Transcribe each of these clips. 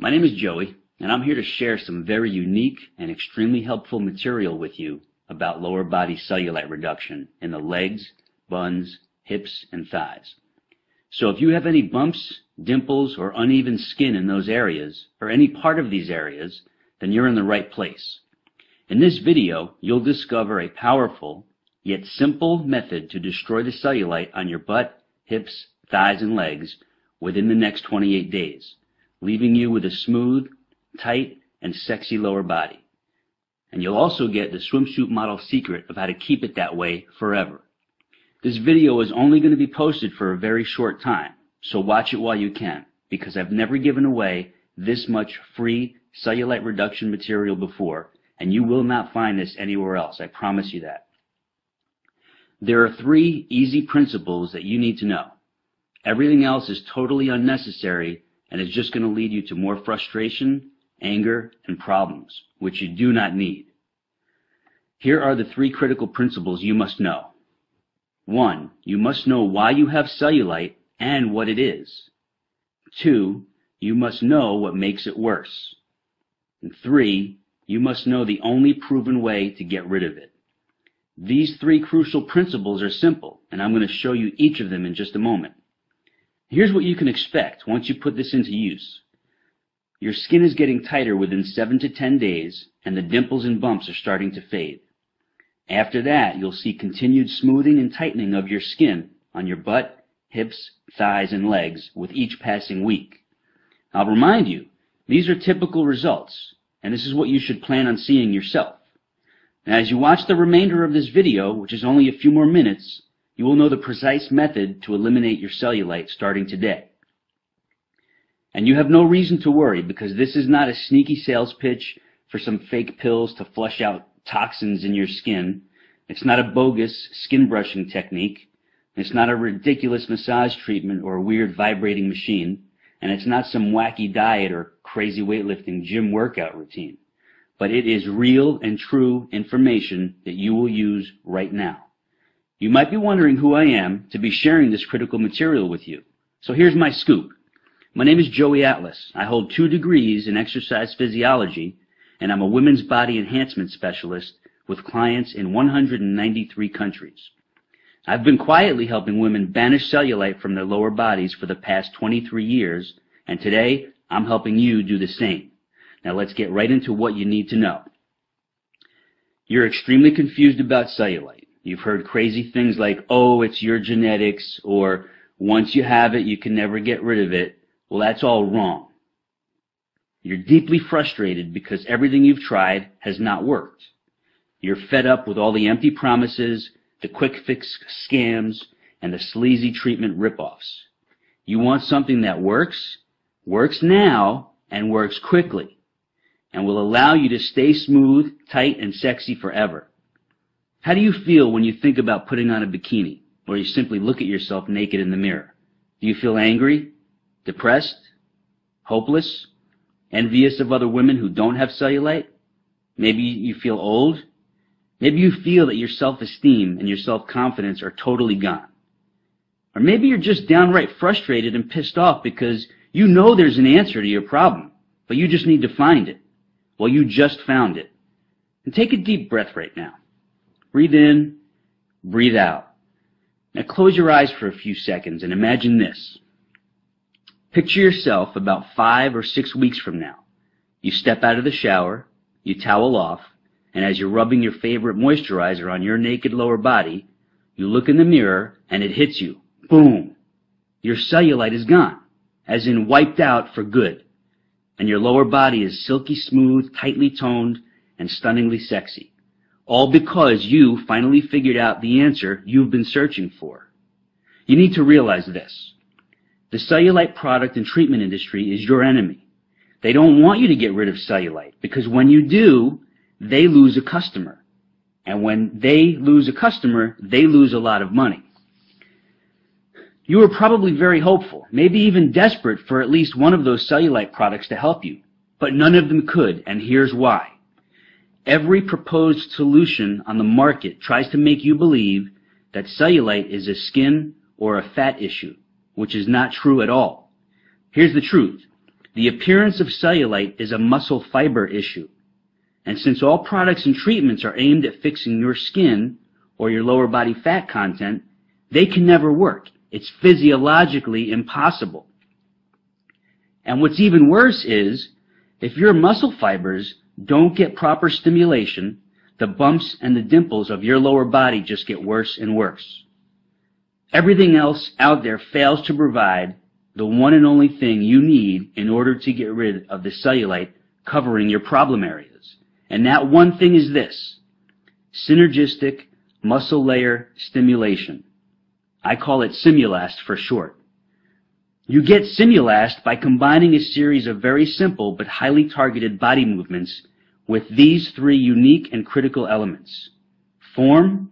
My name is Joey, and I'm here to share some very unique and extremely helpful material with you about lower body cellulite reduction in the legs, buns, hips, and thighs. So if you have any bumps, dimples, or uneven skin in those areas, or any part of these areas, then you're in the right place. In this video, you'll discover a powerful, yet simple method to destroy the cellulite on your butt, hips, thighs, and legs within the next 28 days, leaving you with a smooth, tight, and sexy lower body. And you'll also get the swimsuit model secret of how to keep it that way forever. This video is only going to be posted for a very short time, so watch it while you can, because I've never given away this much free cellulite reduction material before, and you will not find this anywhere else, I promise you that. There are 3 easy principles that you need to know. Everything else is totally unnecessary and is just going to lead you to more frustration, anger, and problems, which you do not need. Here are the 3 critical principles you must know. 1. You must know why you have cellulite and what it is. 2. You must know what makes it worse. And 3. You must know the only proven way to get rid of it. These 3 crucial principles are simple, and I'm going to show you each of them in just a moment. Here's what you can expect once you put this into use. Your skin is getting tighter within 7 to 10 days, and the dimples and bumps are starting to fade. After that, you'll see continued smoothing and tightening of your skin on your butt, hips, thighs, and legs with each passing week. I'll remind you, these are typical results, and this is what you should plan on seeing yourself. Now, as you watch the remainder of this video, which is only a few more minutes, you will know the precise method to eliminate your cellulite starting today. And you have no reason to worry, because this is not a sneaky sales pitch for some fake pills to flush out toxins in your skin. It's not a bogus skin brushing technique. It's not a ridiculous massage treatment or a weird vibrating machine. And it's not some wacky diet or crazy weightlifting gym workout routine. But it is real and true information that you will use right now. You might be wondering who I am to be sharing this critical material with you. So here's my scoop. My name is Joey Atlas. I hold 2 degrees in exercise physiology, and I'm a women's body enhancement specialist with clients in 193 countries. I've been quietly helping women banish cellulite from their lower bodies for the past 23 years, and today I'm helping you do the same. Now let's get right into what you need to know. You're extremely confused about cellulite. You've heard crazy things like, oh, it's your genetics, or once you have it, you can never get rid of it. Well, that's all wrong. You're deeply frustrated because everything you've tried has not worked. You're fed up with all the empty promises, the quick fix scams, and the sleazy treatment ripoffs. You want something that works now, and works quickly, and will allow you to stay smooth, tight, and sexy forever. How do you feel when you think about putting on a bikini, or you simply look at yourself naked in the mirror? Do you feel angry, depressed, hopeless, envious of other women who don't have cellulite? Maybe you feel old. Maybe you feel that your self-esteem and your self-confidence are totally gone. Or maybe you're just downright frustrated and pissed off because you know there's an answer to your problem, but you just need to find it. Well, you just found it. And take a deep breath right now. Breathe in, breathe out. Now close your eyes for a few seconds and imagine this. Picture yourself about 5 or 6 weeks from now. You step out of the shower, you towel off, and as you're rubbing your favorite moisturizer on your naked lower body, you look in the mirror and it hits you. Boom! Your cellulite is gone, as in wiped out for good. And your lower body is silky smooth, tightly toned, and stunningly sexy. All because you finally figured out the answer you've been searching for. You need to realize this. The cellulite product and treatment industry is your enemy. They don't want you to get rid of cellulite, because when you do, they lose a customer. And when they lose a customer, they lose a lot of money. You were probably very hopeful, maybe even desperate for at least one of those cellulite products to help you, but none of them could, and here's why. Every proposed solution on the market tries to make you believe that cellulite is a skin or a fat issue, which is not true at all. Here's the truth. The appearance of cellulite is a muscle fiber issue. And since all products and treatments are aimed at fixing your skin or your lower body fat content, they can never work. It's physiologically impossible. And what's even worse is, if your muscle fibers don't get proper stimulation, the bumps and the dimples of your lower body just get worse and worse. Everything else out there fails to provide the one and only thing you need in order to get rid of the cellulite covering your problem areas. And that one thing is this: synergistic muscle layer stimulation. I call it Simulast for short. You get Simulast by combining a series of very simple but highly targeted body movements with these three unique and critical elements: form,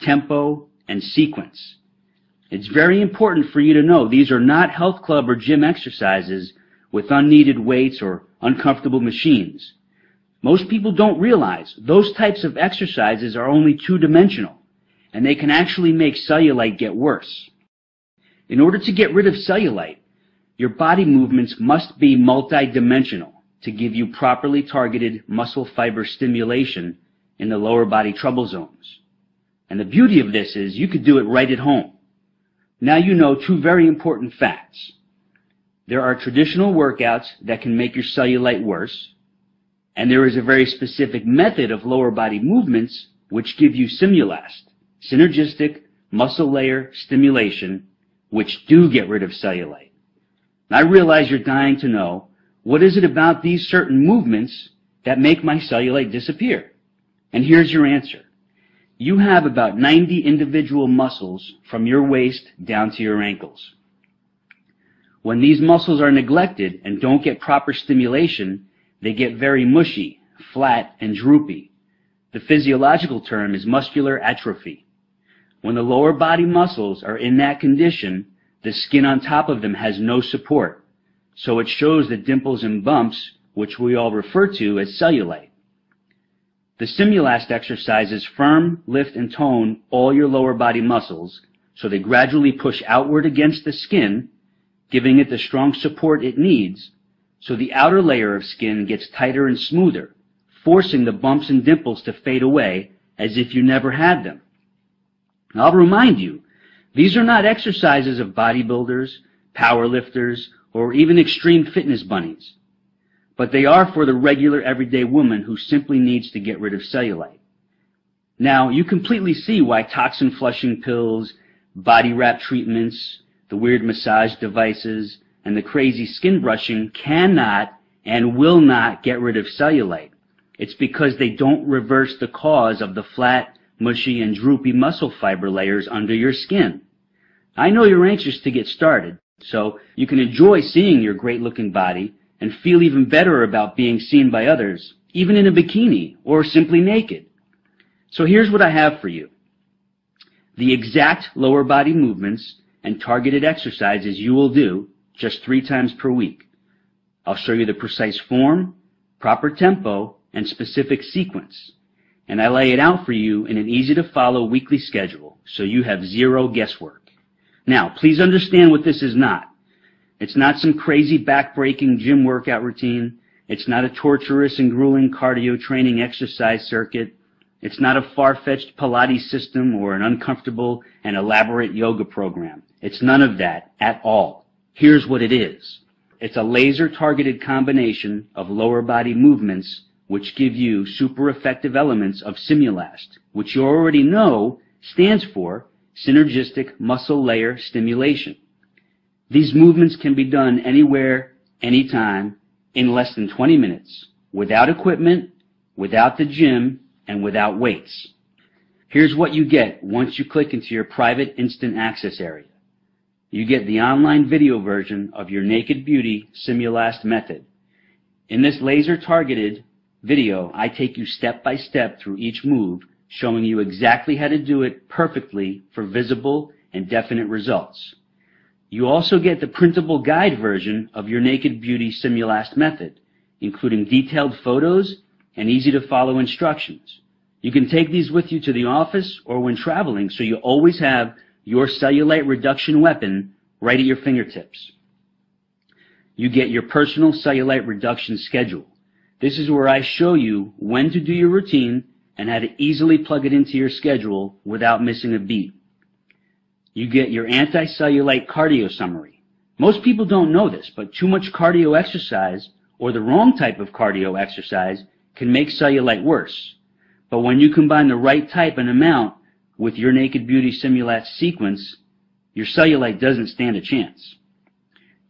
tempo, and sequence. It's very important for you to know these are not health club or gym exercises with unneeded weights or uncomfortable machines. Most people don't realize those types of exercises are only two-dimensional, and they can actually make cellulite get worse. In order to get rid of cellulite, your body movements must be multidimensional to give you properly targeted muscle fiber stimulation in the lower body trouble zones. And the beauty of this is you could do it right at home. Now you know two very important facts. There are traditional workouts that can make your cellulite worse, and there is a very specific method of lower body movements which give you Simulast, synergistic muscle layer stimulation, which do get rid of cellulite. I realize you're dying to know, what is it about these certain movements that make my cellulite disappear? And here's your answer. You have about 90 individual muscles from your waist down to your ankles. When these muscles are neglected and don't get proper stimulation, they get very mushy, flat, and droopy. The physiological term is muscular atrophy. When the lower body muscles are in that condition, the skin on top of them has no support, so it shows the dimples and bumps, which we all refer to as cellulite. The Simulast exercises firm, lift, and tone all your lower body muscles, so they gradually push outward against the skin, giving it the strong support it needs, so the outer layer of skin gets tighter and smoother, forcing the bumps and dimples to fade away as if you never had them. I'll remind you, these are not exercises of bodybuilders, powerlifters, or even extreme fitness bunnies, but they are for the regular everyday woman who simply needs to get rid of cellulite. Now, you completely see why toxin flushing pills, body wrap treatments, the weird massage devices, and the crazy skin brushing cannot and will not get rid of cellulite. It's because they don't reverse the cause of the flat, mushy, and droopy muscle fiber layers under your skin. I know you're anxious to get started, so you can enjoy seeing your great-looking body and feel even better about being seen by others, even in a bikini or simply naked. So here's what I have for you: the exact lower body movements and targeted exercises you will do just 3 times per week. I'll show you the precise form, proper tempo, and specific sequence. And I lay it out for you in an easy-to-follow weekly schedule, so you have zero guesswork. Now, please understand what this is not. It's not some crazy back-breaking gym workout routine. It's not a torturous and grueling cardio training exercise circuit. It's not a far-fetched Pilates system or an uncomfortable and elaborate yoga program. It's none of that at all. Here's what it is. It's a laser-targeted combination of lower body movements which give you super effective elements of Simulast, which you already know stands for synergistic muscle layer stimulation. These movements can be done anywhere, anytime, in less than 20 minutes, without equipment, without the gym, and without weights. Here's what you get once you click into your private instant access area. You get the online video version of your Naked Beauty Simulast method. In this laser-targeted video, I take you step by step through each move, showing you exactly how to do it perfectly for visible and definite results. You also get the printable guide version of your Naked Beauty Simulast method, including detailed photos and easy-to-follow instructions. You can take these with you to the office or when traveling, so you always have your cellulite reduction weapon right at your fingertips. you get your personal cellulite reduction schedule. This is where I show you when to do your routine and how to easily plug it into your schedule without missing a beat. You get your anti-cellulite cardio summary. Most people don't know this, but too much cardio exercise or the wrong type of cardio exercise can make cellulite worse. But when you combine the right type and amount with your Naked Beauty Simulat sequence, your cellulite doesn't stand a chance.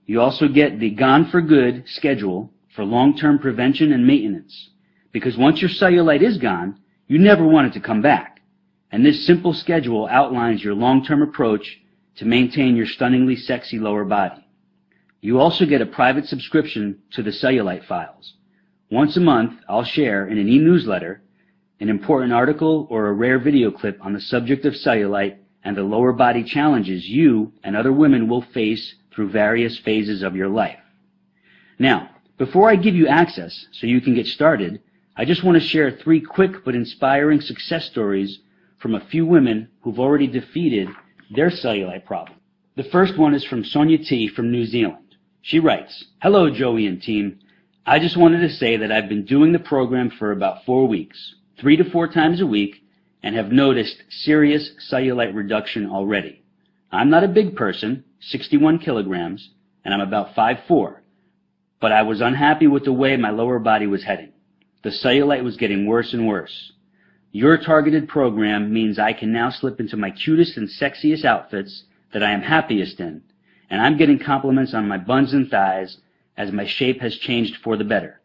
You also get the Gone for Good schedule for long-term prevention and maintenance, because once your cellulite is gone, you never want it to come back. And this simple schedule outlines your long-term approach to maintain your stunningly sexy lower body. You also get a private subscription to the cellulite files. Once a month, I'll share in an e-newsletter an important article or a rare video clip on the subject of cellulite and the lower body challenges you and other women will face through various phases of your life. Now, before I give you access so you can get started, I just want to share 3 quick but inspiring success stories from a few women who've already defeated their cellulite problem. The first one is from Sonia T. from New Zealand. She writes, "Hello, Joey and team. I just wanted to say that I've been doing the program for about 4 weeks, 3 to 4 times a week, and have noticed serious cellulite reduction already. I'm not a big person, 61 kilograms, and I'm about 5'4", but I was unhappy with the way my lower body was heading. The cellulite was getting worse and worse. Your targeted program means I can now slip into my cutest and sexiest outfits that I am happiest in, and I'm getting compliments on my buns and thighs as my shape has changed for the better.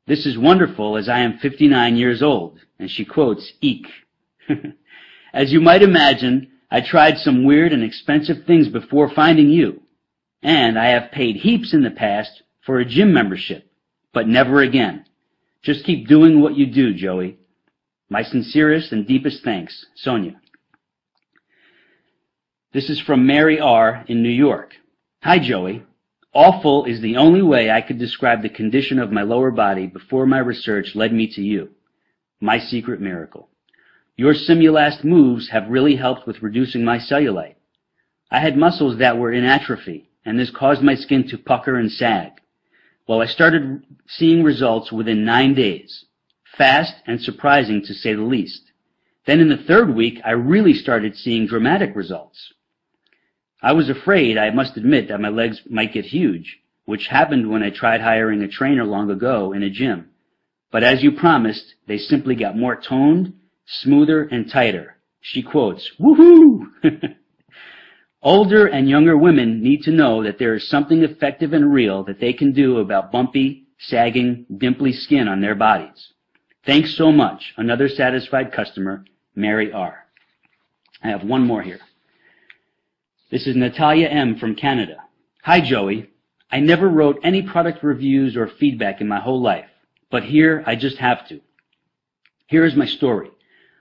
This is wonderful as I am 59 years old," and she quotes, "Eek." As you might imagine, I tried some weird and expensive things before finding you, and I have paid heaps in the past for a gym membership, but never again. Just keep doing what you do, Joey. My sincerest and deepest thanks, Sonia. This is from Mary R. in New York. "Hi, Joey. Awful is the only way I could describe the condition of my lower body before my research led me to you. My secret miracle. Your Simulast moves have really helped with reducing my cellulite. I had muscles that were in atrophy, and this caused my skin to pucker and sag. Well, I started seeing results within 9 days. Fast and surprising, to say the least. Then in the 3rd week, I really started seeing dramatic results. I was afraid, I must admit, that my legs might get huge, which happened when I tried hiring a trainer long ago in a gym. But as you promised, they simply got more toned, smoother, and tighter." She quotes, "Woohoo!" Older and younger women need to know that there is something effective and real that they can do about bumpy, sagging, dimply skin on their bodies. Thanks so much. Another satisfied customer, Mary R. I have one more here. This is Natalia M. from Canada. "Hi, Joey. I never wrote any product reviews or feedback in my whole life, but here I just have to. Here is my story.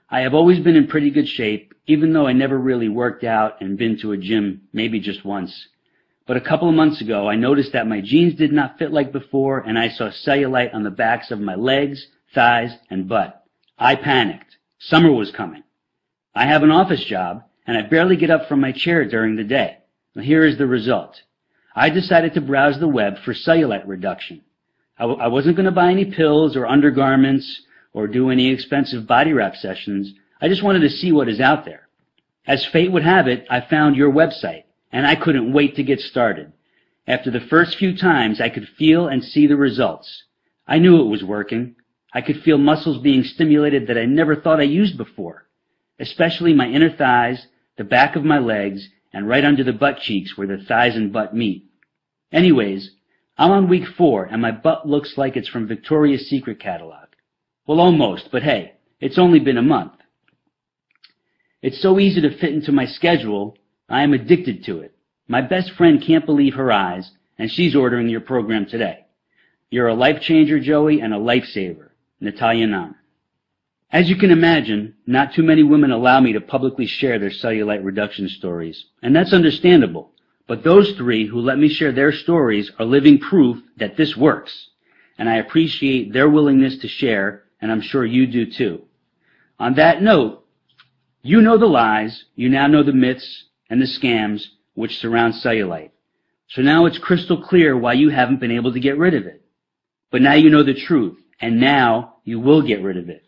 I have always been in pretty good shape, even though I never really worked out and been to a gym maybe just once. But a couple of months ago, I noticed that my jeans did not fit like before, and I saw cellulite on the backs of my legs, thighs, and butt. I panicked. Summer was coming. I have an office job, and I barely get up from my chair during the day. Now, here is the result. I decided to browse the web for cellulite reduction. I wasn't going to buy any pills or undergarments or do any expensive body wrap sessions. I just wanted to see what is out there. As fate would have it, I found your website, and I couldn't wait to get started. After the first few times, I could feel and see the results. I knew it was working. I could feel muscles being stimulated that I never thought I used before, especially my inner thighs, the back of my legs, and right under the butt cheeks where the thighs and butt meet. Anyways, I'm on week 4, and my butt looks like it's from Victoria's Secret catalog. Well, almost, but hey, it's only been a month. It's so easy to fit into my schedule, I am addicted to it. My best friend can't believe her eyes, and she's ordering your program today. You're a life changer, Joey, and a lifesaver. Natalia Nam. As you can imagine, not too many women allow me to publicly share their cellulite reduction stories, and that's understandable. But those 3 who let me share their stories are living proof that this works, and I appreciate their willingness to share, and I'm sure you do too. On that note, you know the lies, you now know the myths and the scams which surround cellulite. So now it's crystal clear why you haven't been able to get rid of it. But now you know the truth, and now you will get rid of it.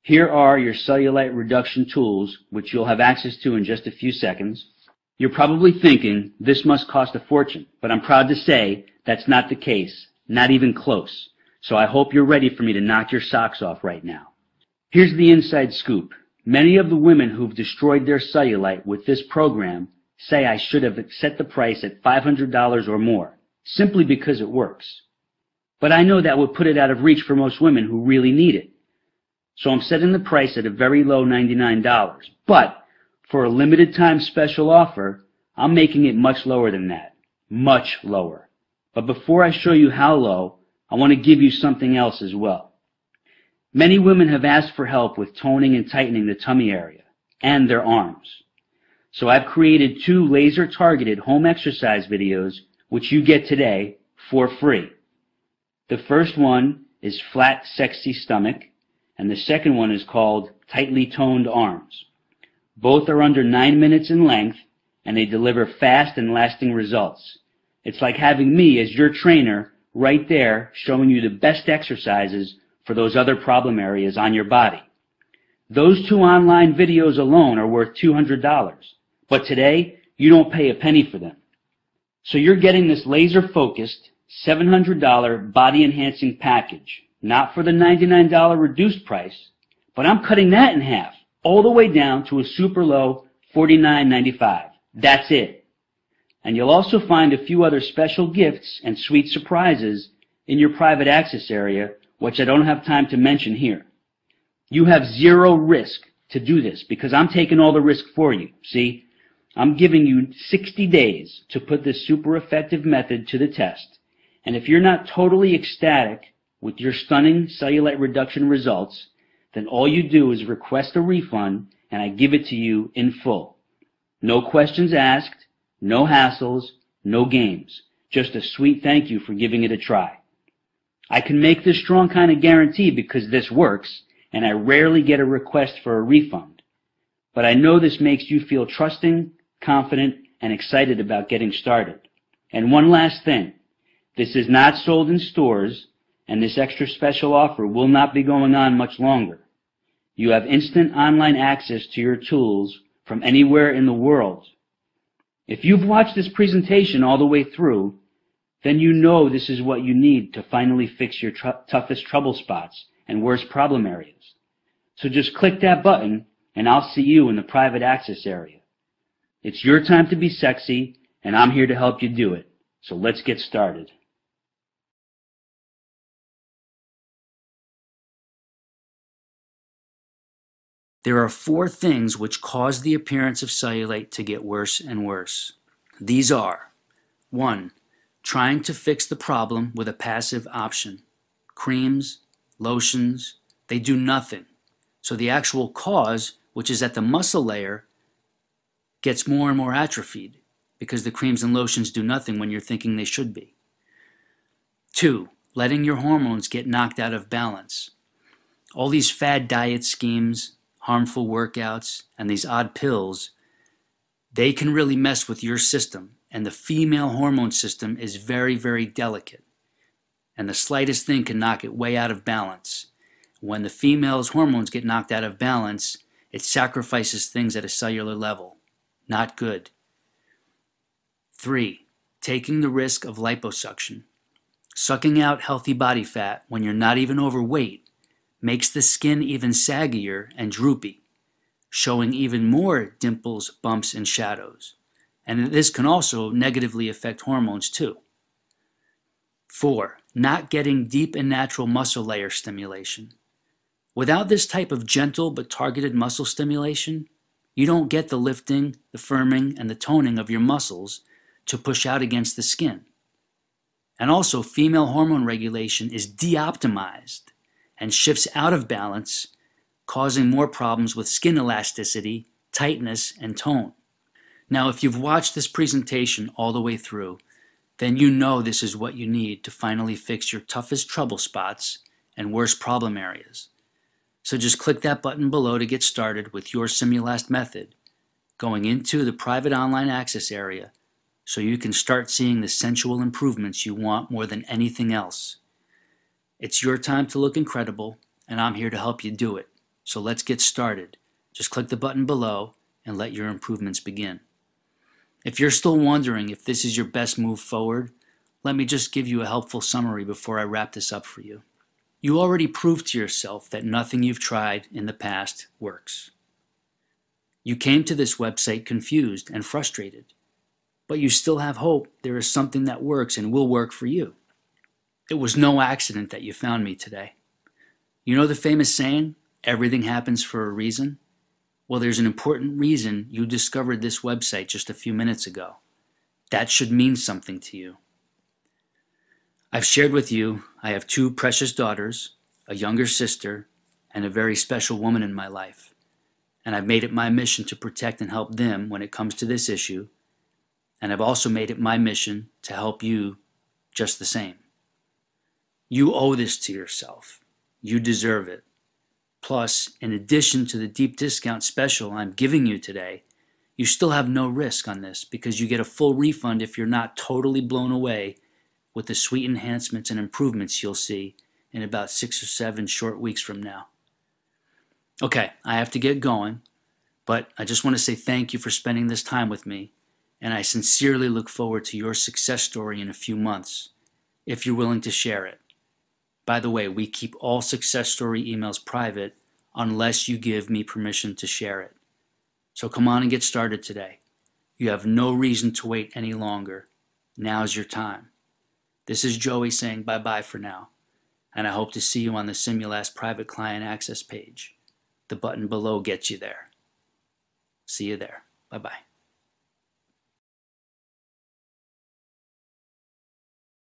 Here are your cellulite reduction tools, which you'll have access to in just a few seconds. You're probably thinking, this must cost a fortune, but I'm proud to say that's not the case, not even close. So I hope you're ready for me to knock your socks off right now. Here's the inside scoop. Many of the women who've destroyed their cellulite with this program say I should have set the price at $500 or more, simply because it works. But I know that would put it out of reach for most women who really need it. So I'm setting the price at a very low $99. But for a limited time special offer, I'm making it much lower than that. Much lower. But before I show you how low, I want to give you something else as well. Many women have asked for help with toning and tightening the tummy area and their arms. So I've created 2 laser-targeted home exercise videos which you get today for free. The first one is Flat Sexy Stomach, and the second one is called Tightly Toned Arms. Both are under 9 minutes in length, and they deliver fast and lasting results. It's like having me as your trainer right there showing you the best exercises for those other problem areas on your body. Those 2 online videos alone are worth $200, but today you don't pay a penny for them. So you're getting this laser-focused $700 body-enhancing package, not for the $99 reduced price, but I'm cutting that in half, all the way down to a super low $49.95. That's it. And you'll also find a few other special gifts and sweet surprises in your private access area, which I don't have time to mention here. You have zero risk to do this because I'm taking all the risk for you. See, I'm giving you 60 days to put this super effective method to the test. And if you're not totally ecstatic with your stunning cellulite reduction results, then all you do is request a refund and I give it to you in full. No questions asked, no hassles, no games. Just a sweet thank you for giving it a try. I can make this strong kind of guarantee because this works, and I rarely get a request for a refund. But I know this makes you feel trusting, confident, and excited about getting started. And one last thing. This is not sold in stores, and this extra special offer will not be going on much longer. You have instant online access to your tools from anywhere in the world. If you've watched this presentation all the way through, then you know this is what you need to finally fix your toughest trouble spots and worst problem areas. So just click that button and I'll see you in the private access area. It's your time to be sexy and I'm here to help you do it. So let's get started. There are 4 things which cause the appearance of cellulite to get worse and worse. These are: 1. Trying to fix the problem with a passive option. Creams, lotions, they do nothing. So the actual cause, which is at the muscle layer, gets more and more atrophied because the creams and lotions do nothing when you're thinking they should be. 2. Letting your hormones get knocked out of balance. All these fad diet schemes, harmful workouts, and these odd pills, they can really mess with your system. And the female hormone system is very, very delicate. And the slightest thing can knock it way out of balance. When the female's hormones get knocked out of balance, it sacrifices things at a cellular level. Not good. 3. Taking the risk of liposuction. Sucking out healthy body fat when you're not even overweight makes the skin even saggier and droopy, showing even more dimples, bumps, and shadows. And this can also negatively affect hormones too. 4. Not getting deep and natural muscle layer stimulation. Without this type of gentle but targeted muscle stimulation, you don't get the lifting, the firming, and the toning of your muscles to push out against the skin. And also, female hormone regulation is de-optimized and shifts out of balance, causing more problems with skin elasticity, tightness, and tone. Now, if you've watched this presentation all the way through, then you know this is what you need to finally fix your toughest trouble spots and worst problem areas. So just click that button below to get started with your Simulast method, going into the private online access area, so you can start seeing the sensual improvements you want more than anything else. It's your time to look incredible, and I'm here to help you do it. So let's get started. Just click the button below and let your improvements begin. If you're still wondering if this is your best move forward, let me just give you a helpful summary before I wrap this up for you. You already proved to yourself that nothing you've tried in the past works. You came to this website confused and frustrated, but you still have hope there is something that works and will work for you. It was no accident that you found me today. You know the famous saying, everything happens for a reason? Well, there's an important reason you discovered this website just a few minutes ago. That should mean something to you. I've shared with you I have 2 precious daughters, a younger sister, and a very special woman in my life. And I've made it my mission to protect and help them when it comes to this issue. And I've also made it my mission to help you just the same. You owe this to yourself. You deserve it. Plus, in addition to the deep discount special I'm giving you today, you still have no risk on this because you get a full refund if you're not totally blown away with the sweet enhancements and improvements you'll see in about 6 or 7 short weeks from now. Okay, I have to get going, but I just want to say thank you for spending this time with me, and I sincerely look forward to your success story in a few months, if you're willing to share it. By the way, we keep all success story emails private unless you give me permission to share it. So come on and get started today. You have no reason to wait any longer. Now's your time. This is Joey saying bye-bye for now, and I hope to see you on the Simulast private client access page. The button below gets you there. See you there. Bye-bye.